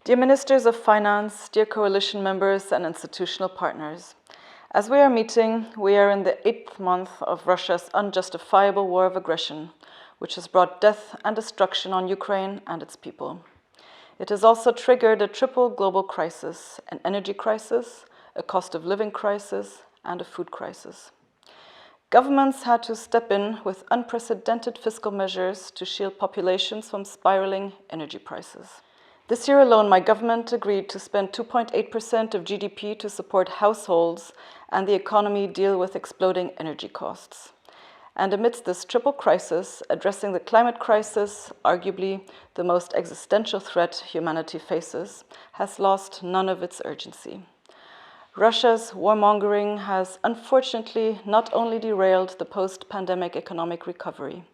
Dear Ministers of Finance, dear coalition members and institutional partners, as we are meeting, we are in the 8th month of Russia's unjustifiable war of aggression, which has brought death and destruction on Ukraine and its people. It has also triggered a triple global crisis, an energy crisis, a cost of living crisis, and a food crisis. Governments had to step in with unprecedented fiscal measures to shield populations from spiraling energy prices. This year alone, my government agreed to spend 2.8% of GDP to support households and the economy deal with exploding energy costs. And amidst this triple crisis, addressing the climate crisis, arguably the most existential threat humanity faces, has lost none of its urgency. Russia's warmongering has unfortunately not only derailed the post-pandemic economic recovery,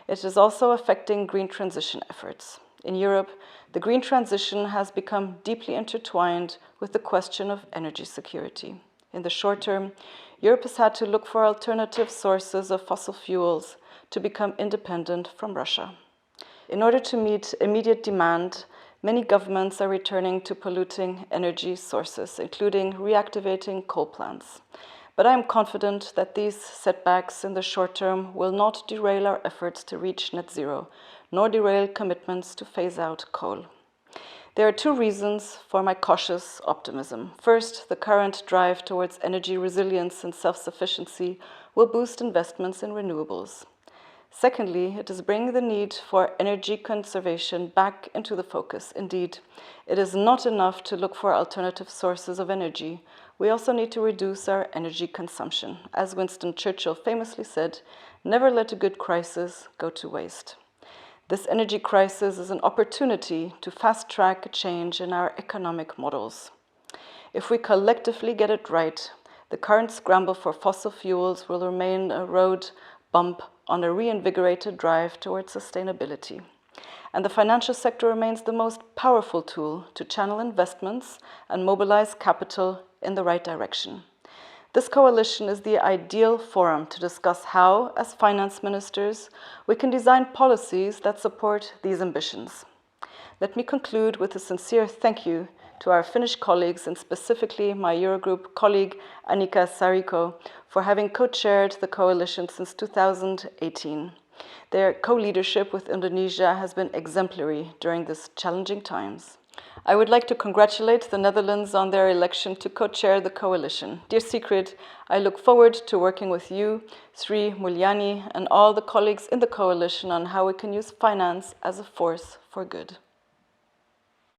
it is also affecting green transition efforts. In Europe, the green transition has become deeply intertwined with the question of energy security. In the short term, Europe has had to look for alternative sources of fossil fuels to become independent from Russia. In order to meet immediate demand, many governments are returning to polluting energy sources, including reactivating coal plants. But I am confident that these setbacks in the short term will not derail our efforts to reach net zero, nor derail commitments to phase out coal. There are two reasons for my cautious optimism. First, the current drive towards energy resilience and self-sufficiency will boost investments in renewables. Secondly, it is bringing the need for energy conservation back into the focus. Indeed, it is not enough to look for alternative sources of energy. We also need to reduce our energy consumption. As Winston Churchill famously said, never let a good crisis go to waste. This energy crisis is an opportunity to fast-track a change in our economic models. If we collectively get it right, the current scramble for fossil fuels will remain a road bump on a reinvigorated drive towards sustainability. And the financial sector remains the most powerful tool to channel investments and mobilize capital in the right direction. This coalition is the ideal forum to discuss how, as finance ministers, we can design policies that support these ambitions. Let me conclude with a sincere thank you to our Finnish colleagues and specifically my Eurogroup colleague Annika Saarikko for having co-chaired the coalition since 2018. Their co-leadership with Indonesia has been exemplary during these challenging times. I would like to congratulate the Netherlands on their election to co-chair the coalition. Dear Sigrid, I look forward to working with you, Sri Mulyani, and all the colleagues in the coalition on how we can use finance as a force for good.